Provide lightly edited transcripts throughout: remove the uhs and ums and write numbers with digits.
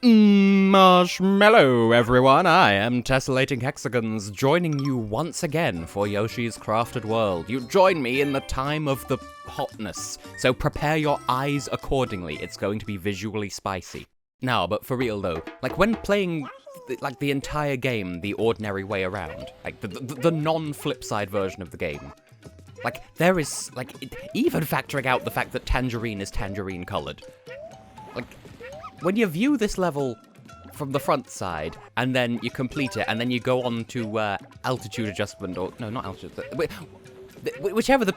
Marshmallow, everyone! I am Tessellating Hexagons, joining you once again for Yoshi's Crafted World. You join me in the time of the hotness, so prepare your eyes accordingly. It's going to be visually spicy. Now, but for real though, like when playing the entire game the ordinary way around, like the non-flip side version of the game, like there is, even factoring out the fact that Tangerine is tangerine colored, like, when you view this level from the front side, and then you complete it, and then you go on to altitude adjustment, or, no, not altitude, whichever the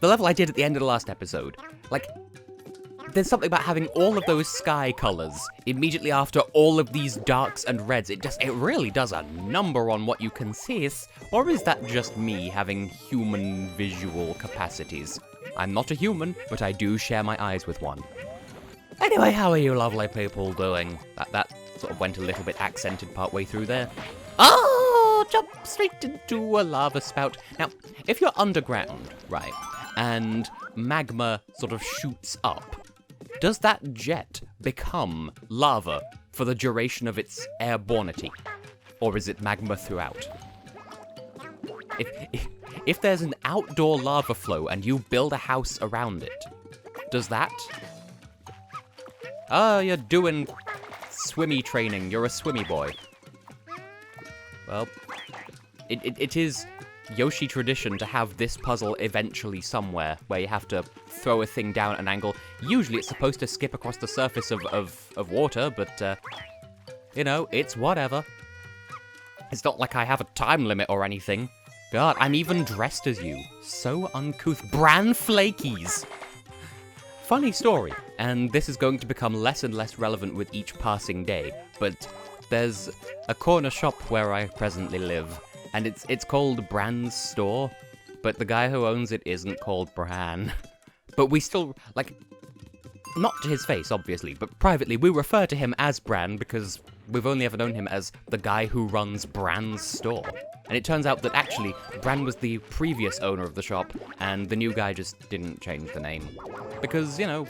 level I did at the end of the last episode, like, there's something about having all of those sky colors immediately after all of these darks and reds. It really does a number on what you can see. Or is that just me having human visual capacities? I'm not a human, but I do share my eyes with one. Anyway, how are you lovely people doing? That sort of went a little bit accented partway through there. Oh, jump straight into a lava spout. Now, if you're underground, right, and magma sort of shoots up, does that jet become lava for the duration of its airbornity? Or is it magma throughout? If there's an outdoor lava flow and you build a house around it, does that... you're doing swimmy training. You're a swimmy boy. Well, it is Yoshi tradition to have this puzzle eventually somewhere, where you have to throw a thing down at an angle. Usually it's supposed to skip across the surface of water, but, you know, it's whatever. It's not like I have a time limit or anything. God, I'm even dressed as you. So uncouth. Bran flakies! Funny story, and this is going to become less and less relevant with each passing day, but there's a corner shop where I presently live, and it's called Bran's Store, but the guy who owns it isn't called Bran. But we still, not to his face, obviously, but privately, we refer to him as Bran because we've only ever known him as the guy who runs Bran's Store. And it turns out that actually, Bran was the previous owner of the shop, and the new guy just didn't change the name. Because, you know,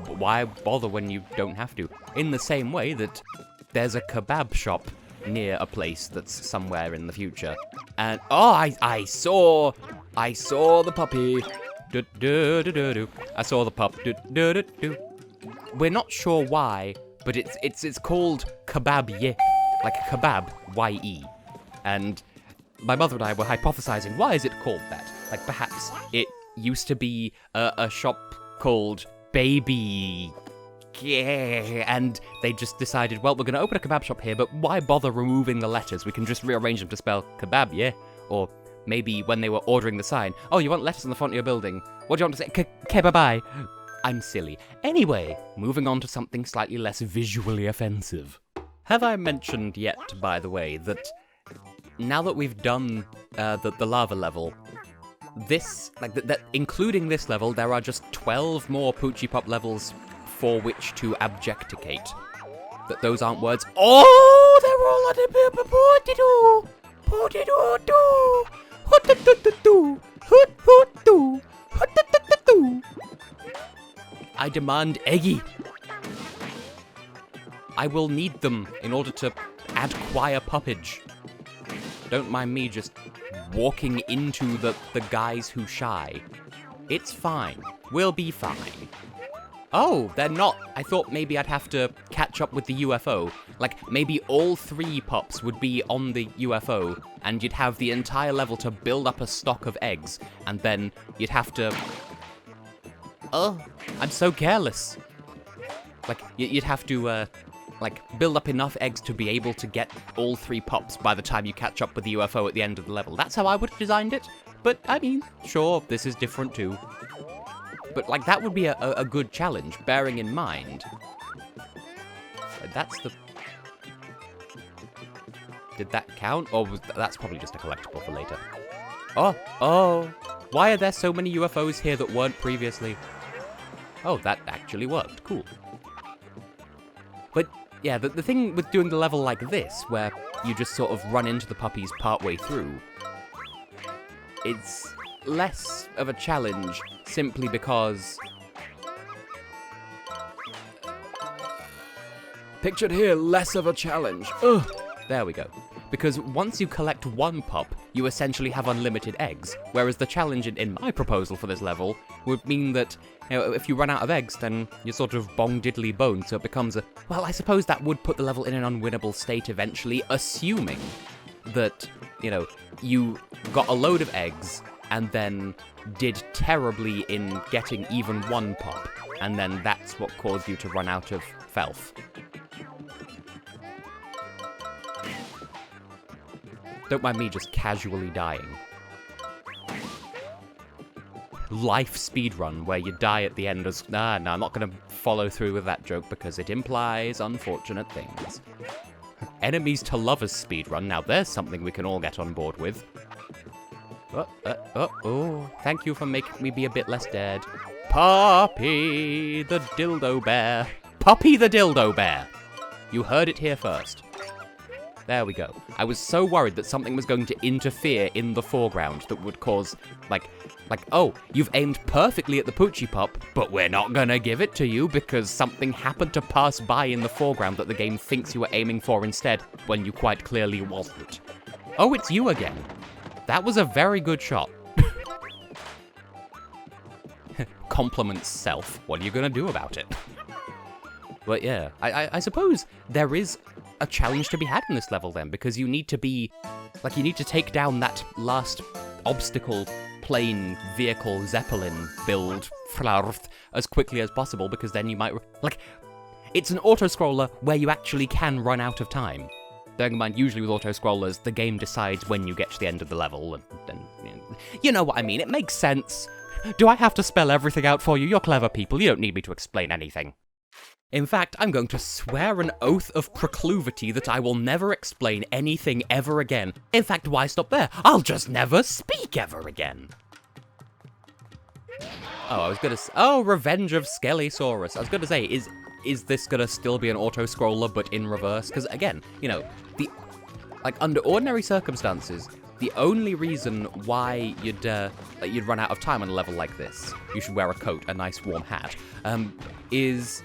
why bother when you don't have to? In the same way that there's a kebab shop near a place that's somewhere in the future. And, oh, I saw the puppy. I saw the pup. We're not sure why, but it's called kebab ye, like kebab, Y-E. And my mother and I were hypothesizing, why is it called that? Like, perhaps it used to be a shop called Baby... Yeah, and they just decided, well, we're going to open a kebab shop here, but why bother removing the letters? We can just rearrange them to spell kebab, yeah? Or maybe when they were ordering the sign, oh, you want letters on the front of your building? What do you want to say? Kebabai. I'm silly. Anyway, moving on to something slightly less visually offensive. Have I mentioned yet, by the way, that now that we've done the lava level, this, including this level, there are just 12 more Poochie Pop levels for which to abjecticate. That those aren't words. Oh, they're all on the I demand eggy. I will need them in order to add choir puppage. Don't mind me just walking into the guys who shy. It's fine. We'll be fine. Oh, they're not. I thought maybe I'd have to catch up with the UFO. Like, maybe all 3 pups would be on the UFO, and you'd have the entire level to build up a stock of eggs, and then you'd have to... Oh, I'm so careless. Like, you'd have to, build up enough eggs to be able to get all 3 pups by the time you catch up with the UFO at the end of the level. That's how I would have designed it. But, I mean, sure, this is different too. But, that would be a good challenge, bearing in mind. That's the... Did that count? Or that's probably just a collectible for later. Oh! Why are there so many UFOs here that weren't previously? Oh, that actually worked. Cool. But, yeah, the thing with doing the level like this, where you just sort of run into the puppies partway through, it's less of a challenge simply because Pictured here, less of a challenge. Ugh. There we go. Because once you collect one pup, you essentially have unlimited eggs, whereas the challenge in my proposal for this level would mean that, if you run out of eggs, then you're sort of bong diddly bone, so it becomes a... Well, I suppose that would put the level in an unwinnable state eventually, assuming that, you got a load of eggs, and then did terribly in getting even one pup, and then that's what caused you to run out of Felf. Don't mind me just casually dying. Life speedrun, where you die at the end as... no, I'm not going to follow through with that joke because it implies unfortunate things. Enemies to lovers speedrun, now there's something we can all get on board with. Oh, thank you for making me be a bit less dead. Puppy the dildo bear. Puppy the dildo bear. You heard it here first. There we go. I was so worried that something was going to interfere in the foreground that would cause, oh, you've aimed perfectly at the Poochie Pup, but we're not gonna give it to you because something happened to pass by in the foreground that the game thinks you were aiming for instead, when you quite clearly wasn't. Oh, it's you again. That was a very good shot. Compliments self. What are you gonna do about it? But yeah, I suppose there is a challenge to be had in this level then, because you need to be, you need to take down that last obstacle, plane, vehicle, zeppelin build, as quickly as possible, because then you might, it's an auto-scroller where you actually can run out of time. Bearing in mind, usually with auto-scrollers, the game decides when you get to the end of the level, and you know what I mean, it makes sense. Do I have to spell everything out for you? You're clever people, you don't need me to explain anything. In fact, I'm going to swear an oath of procluvity that I will never explain anything ever again. In fact, why stop there? I'll just never speak ever again. Oh, I was gonna oh, Revenge of Skellysaurus. I was gonna say, is this gonna still be an auto-scroller but in reverse? Because again, under ordinary circumstances, the only reason why you'd run out of time on a level like this, you should wear a coat, a nice warm hat, is...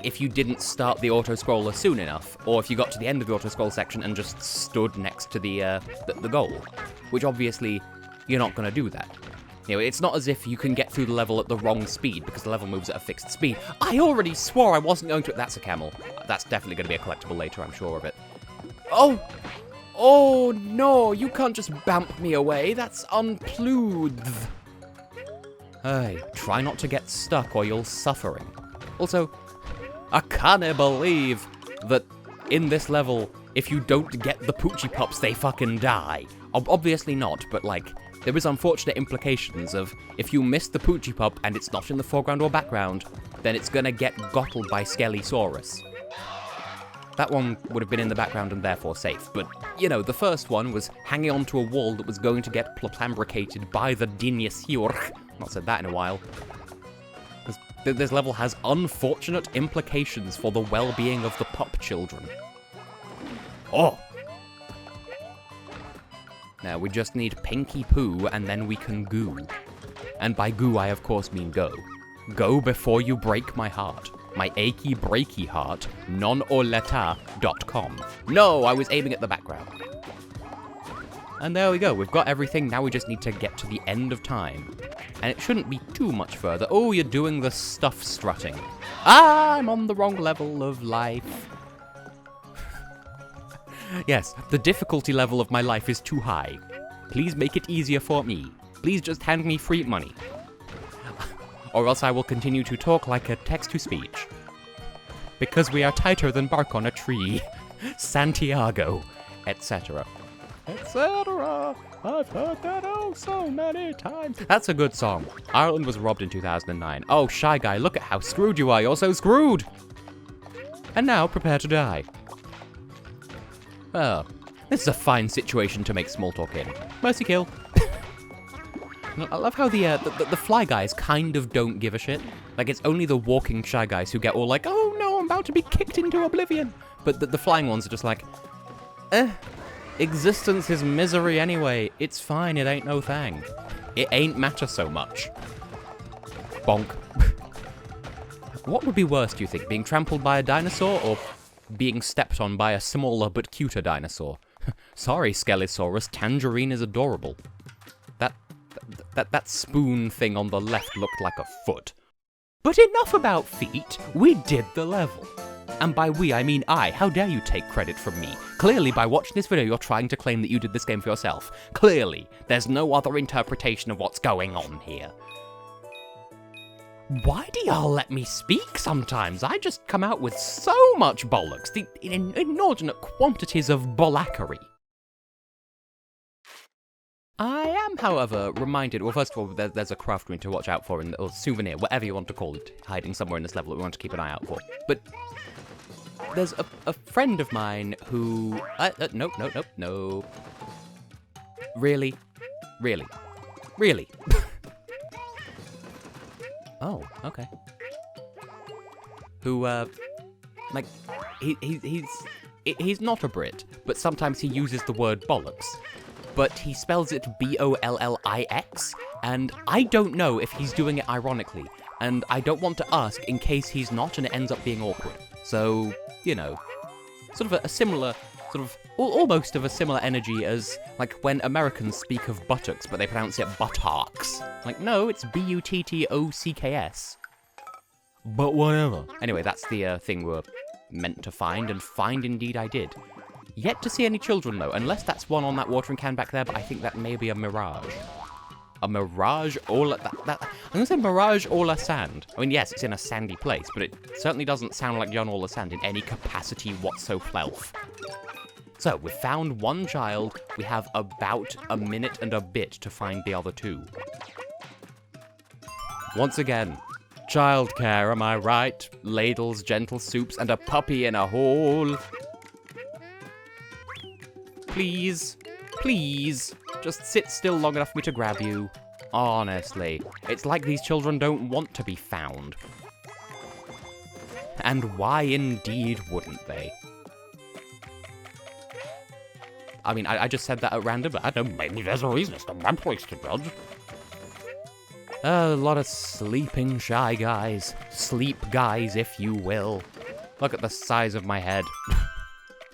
if you didn't start the auto-scroller soon enough, or if you got to the end of the auto-scroll section and just stood next to the goal, which obviously you're not going to do that. It's not as if you can get through the level at the wrong speed, because the level moves at a fixed speed. I already swore I wasn't going to... That's a camel. That's definitely going to be a collectible later, I'm sure of it. Oh! Oh, no! You can't just bamp me away. That's unplued. Hey, try not to get stuck or you'll suffering. Also... I can't believe that in this level, if you don't get the Poochie Pups, they fucking die. Obviously not, but there is unfortunate implications of if you miss the Poochie Pup and it's not in the foreground or background, then it's gonna get gottled by Skellysaurus. That one would have been in the background and therefore safe, but, the first one was hanging onto a wall that was going to get plambricated by the Dinosaur. Not said that in a while. This level has unfortunate implications for the well-being of the pup children. Oh! Now, we just need Pinky Poo, and then we can goo. And by goo, I of course mean go. Go before you break my heart. My achy breaky heart, nonoleta.com. No, I was aiming at the background. And there we go, we've got everything, now we just need to get to the end of time. And it shouldn't be too much further. Oh, you're doing the stuff strutting. I'm on the wrong level of life. Yes, the difficulty level of my life is too high. Please make it easier for me. Please just hand me free money. Or else I will continue to talk like a text-to-speech. Because we are tighter than bark on a tree. Santiago, etc. Etc. I've heard that oh so many times. That's a good song. Ireland was robbed in 2009. Oh, Shy Guy, look at how screwed you are. You're so screwed. And now, prepare to die. Oh, this is a fine situation to make small talk in. Mercy kill. I love how the Fly Guys kind of don't give a shit. It's only the walking Shy Guys who get all oh no, I'm about to be kicked into oblivion. But the flying ones are just existence is misery anyway. It's fine, it ain't no thing. It ain't matter so much. Bonk. What would be worse, do you think? Being trampled by a dinosaur or being stepped on by a smaller but cuter dinosaur? Sorry, Skelesaurus, Tangerine is adorable. That spoon thing on the left looked like a foot. But enough about feet, we did the level. And by we, I mean I. How dare you take credit from me? Clearly, by watching this video, you're trying to claim that you did this game for yourself. Clearly, there's no other interpretation of what's going on here. Why do y'all let me speak sometimes? I just come out with so much bollocks, the inordinate quantities of bollackery. I am, however, reminded, well, first of all, there's a craft we need to watch out for, or souvenir, whatever you want to call it, hiding somewhere in this level that we want to keep an eye out for. But there's a friend of mine who... Nope. Really? Oh, okay. Who, like, he's not a Brit, but sometimes he uses the word bollocks. But he spells it B-O-L-L-I-X, and I don't know if he's doing it ironically, and I don't want to ask in case he's not and it ends up being awkward. So, you know, sort of a similar, almost of a similar energy as, like, when Americans speak of buttocks, but they pronounce it buttocks. Like, no, it's B-U-T-T-O-C-K-S. But whatever. Anyway, that's the thing we're meant to find, and find indeed I did. Yet to see any children, though, unless that's one on that watering can back there, but I think that may be a mirage. A mirage all at that I'm gonna say mirage all a sand. I mean, yes, it's in a sandy place, but it certainly doesn't sound like John all a sand in any capacity whatsoever. So, we've found one child, we have about a minute and a bit to find the other two. Once again, childcare, am I right? Ladles, gentle soups, and a puppy in a hole. Please, just sit still long enough for me to grab you. Honestly, it's like these children don't want to be found. And why indeed wouldn't they? I mean, I just said that at random, but I don't know, maybe there's a reason. It's not my place to judge. A lot of sleeping shy guys. Sleep guys, if you will. Look at the size of my head.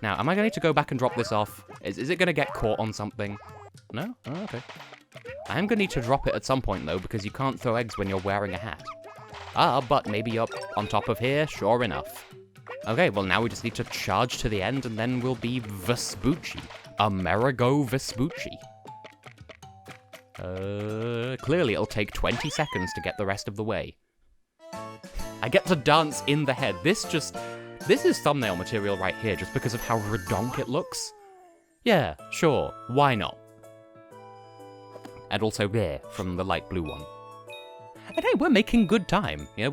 Now, am I going to need to go back and drop this off? Is it going to get caught on something? No? Oh, okay. I am going to need to drop it at some point, though, because you can't throw eggs when you're wearing a hat. Ah, but maybe you're on top of here, sure enough. Okay, well, now we just need to charge to the end, and then we'll be Vespucci. Amerigo Vespucci. Clearly it'll take 20 seconds to get the rest of the way. I get to dance in the head. This is thumbnail material right here, just because of how redonk it looks. Yeah, sure, why not? And also there, from the light blue one. And hey, we're making good time. You know,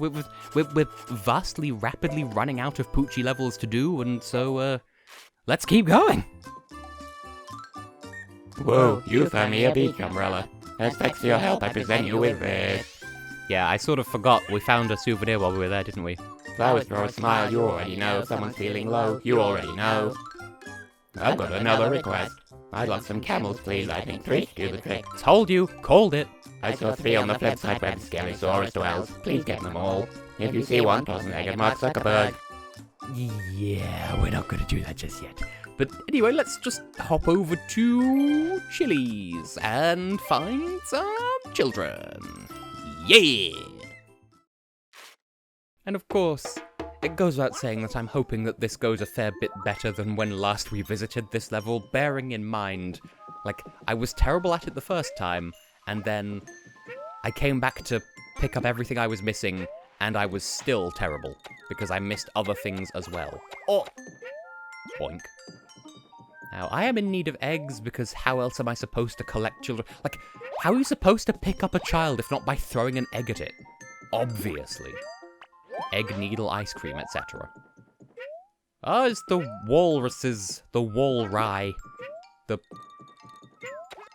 we're vastly, rapidly running out of Poochie levels to do, and so, let's keep going. Whoa, you found me a beach umbrella. As thanks for your help, I present you with this. Yeah, I sort of forgot we found a souvenir while we were there, didn't we? Flowers for a smile, you already know. Someone's feeling low, you already know. I've got another request. I'd love some camels, please. I think 3 do the trick. Told you, called it. I saw 3 on the flip side where the Skelesaurus dwells. Please get them all. If you see one, toss an egg at Mark Zuckerberg. Yeah, we're not going to do that just yet. But anyway, let's just hop over to Chili's and find some children. Yeah! And of course, it goes without saying that I'm hoping that this goes a fair bit better than when last we visited this level, bearing in mind, like, I was terrible at it the first time, and then I came back to pick up everything I was missing, and I was still terrible, because I missed other things as well. Oh! Boink. Now, I am in need of eggs, because how else am I supposed to collect children? Like, how are you supposed to pick up a child if not by throwing an egg at it? Obviously. Egg, needle, ice cream, etc. Oh, it's the walruses, the wall rye, the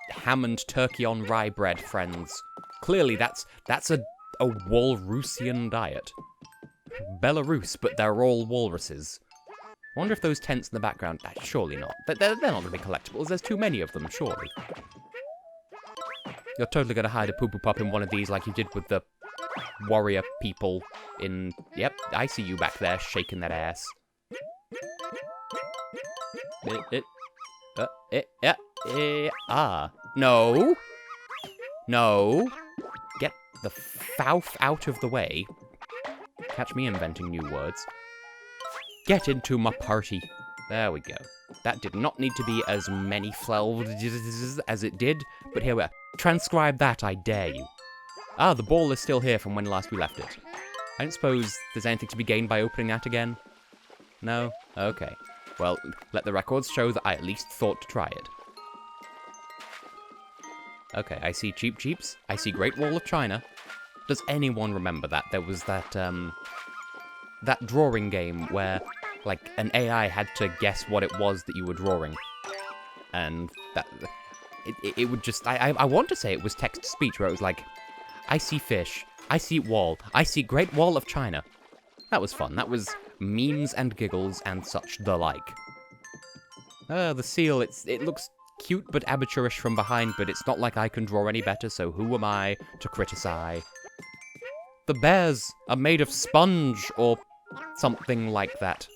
ham and turkey on rye bread, friends. Clearly, that's a Walrusian diet. Belarus, but they're all walruses. I wonder if those tents in the background... surely not. They're not going to be collectibles. There's too many of them, surely. You're totally going to hide a poo-poo pop in one of these like you did with the warrior people in... Yep, I see you back there shaking that ass. No. No. Get the fouth out of the way. Catch me inventing new words. Get into my party. There we go. That did not need to be as many flelved as it did, but here we are. Transcribe that, I dare you. Ah, the ball is still here from when last we left it. I don't suppose there's anything to be gained by opening that again? No? Okay. Well, let the records show that I at least thought to try it. Okay, I see Cheap Cheeps. I see Great Wall of China. Does anyone remember that? There was that, that drawing game where, like, an AI had to guess what it was that you were drawing. And that... It would just... I want to say it was text-to-speech, where it was like, I see fish, I see wall, I see Great Wall of China. That was fun. That was memes and giggles and such the like. The seal, it looks cute but amateurish from behind, but it's not like I can draw any better, so who am I to criticize? The bears are made of sponge, or something like that.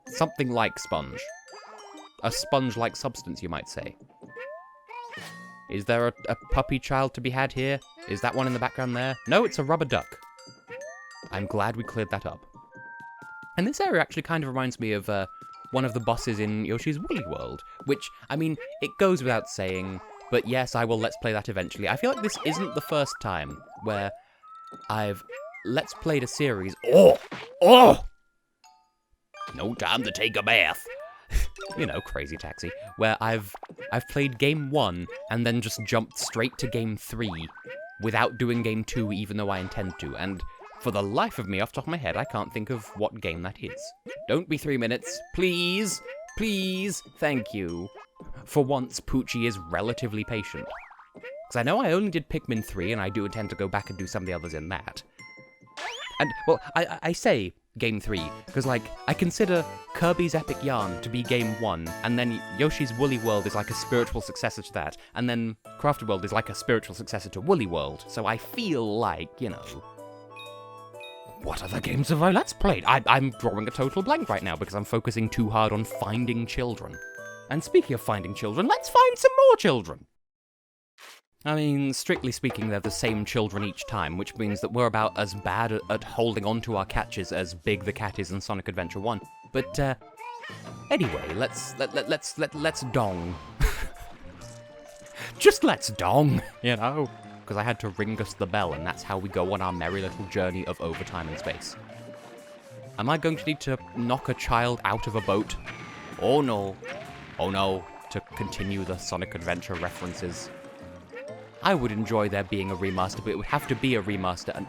Something like sponge. A sponge-like substance, you might say. Is there a puppy child to be had here? Is that one in the background there? No, it's a rubber duck. I'm glad we cleared that up. And this area actually kind of reminds me of one of the bosses in Yoshi's Woolly World, which, I mean, it goes without saying, but yes, I will let's play that eventually. I feel like this isn't the first time where I've let's played a series. Oh! No time to take a bath. You know, Crazy Taxi, where I've played game 1 and then just jumped straight to game 3 without doing game 2 even though I intend to, and for the life of me, off the top of my head, I can't think of what game that is. Don't be 3 minutes, please, please, thank you. For once, Poochie is relatively patient. Because I know I only did Pikmin 3, and I do intend to go back and do some of the others in that. And, well, I say game 3, because, like, I consider Kirby's Epic Yarn to be game 1, and then Yoshi's Woolly World is like a spiritual successor to that, and then Crafted World is like a spiritual successor to Woolly World, so I feel like, you know... What other games have I let's played? I'm drawing a total blank right now because I'm focusing too hard on finding children. And speaking of finding children, let's find some more children! I mean, strictly speaking, they're the same children each time, which means that we're about as bad at holding on to our catches as Big the Cat is in Sonic Adventure 1. But, anyway, let's dong. Just let's dong, you know? Because I had to ring us the bell, and that's how we go on our merry little journey of overtime in space. Am I going to need to knock a child out of a boat? Oh no. Oh no, to continue the Sonic Adventure references. I would enjoy there being a remaster, but it would have to be a remaster, and...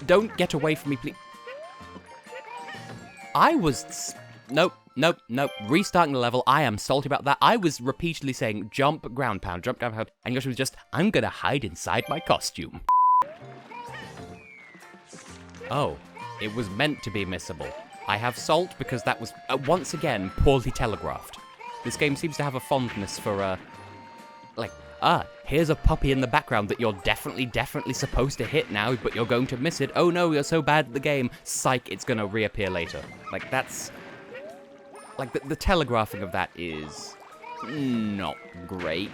Don't get away from me, please. I was... Nope. Restarting the level, I am salty about that. I was repeatedly saying, jump, ground pound, and Yoshi was just, I'm gonna hide inside my costume. Oh, it was meant to be missable. I have salt because that was, once again, poorly telegraphed. This game seems to have a fondness for, here's a puppy in the background that you're definitely supposed to hit now, but you're going to miss it. Oh no, you're so bad at the game. Psych, it's gonna reappear later. Like, that's... Like, the telegraphing of that is not great.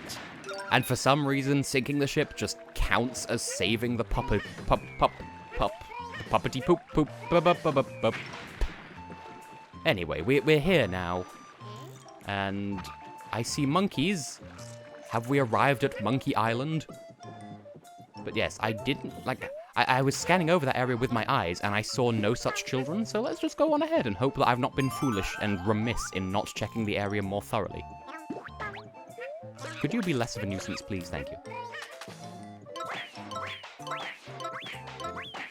And for some reason, sinking the ship just counts as saving the puppety poop. Anyway, we're here now. And I see monkeys. Have we arrived at Monkey Island? But yes, I didn't, like... I was scanning over that area with my eyes, and I saw no such children, so let's just go on ahead and hope that I've not been foolish and remiss in not checking the area more thoroughly. Could you be less of a nuisance, please? Thank you.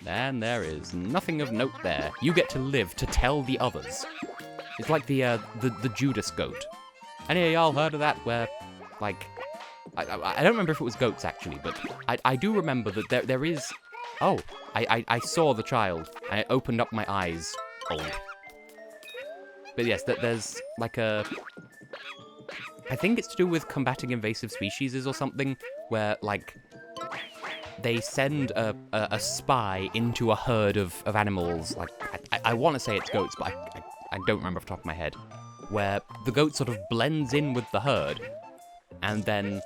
And there is nothing of note there. You get to live to tell the others. It's like the Judas goat. Any of y'all heard of that, where, like... I don't remember if it was goats, actually, but I do remember that there is... Oh, I saw the child, and it opened up my eyes. Old. But yes, there's like a... I think it's to do with combating invasive species or something, where, like... they send a spy into a herd of animals. Like, I want to say it's goats, but I don't remember off the top of my head. Where the goat sort of blends in with the herd, and then,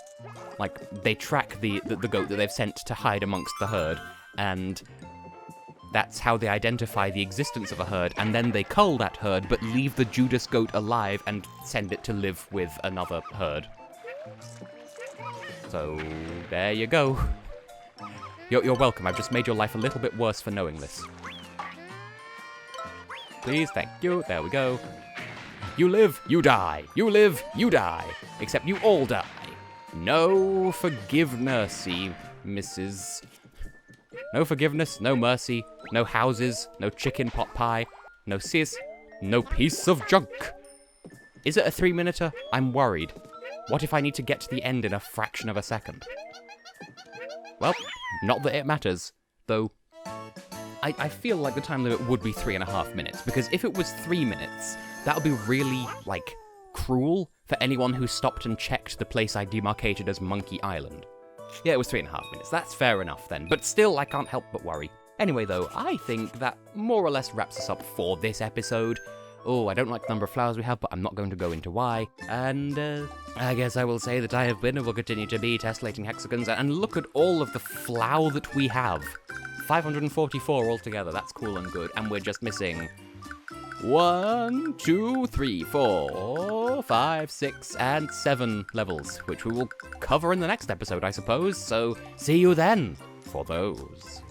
like, they track the goat that they've sent to hide amongst the herd, and that's how they identify the existence of a herd, and then they cull that herd, but leave the Judas goat alive and send it to live with another herd. So, there you go. You're welcome. I've just made your life a little bit worse for knowing this. Please, thank you. There we go. You live, you die. You live, you die. Except you all die. No forgiveness, Mrs. No forgiveness, no mercy, no houses, no chicken pot pie, no sis, no piece of junk. Is it a 3-minuter? I'm worried. What if I need to get to the end in a fraction of a second? Well, not that it matters, though I feel like the time limit would be 3.5 minutes, because if it was 3 minutes, that would be really, like, cruel for anyone who stopped and checked the place I demarcated as Monkey Island. Yeah, it was 3.5 minutes. That's fair enough then, but still, I can't help but worry. Anyway, though, I think that more or less wraps us up for this episode. Oh, I don't like the number of flowers we have, but I'm not going to go into why. And, I guess I will say that I have been and will continue to be Tessellating Hexagons, and look at all of the flow that we have. 544 altogether, that's cool and good, and we're just missing 1, 2, 3, 4, 5, 6, and 7 levels, which we will cover in the next episode, I suppose, so see you then for those.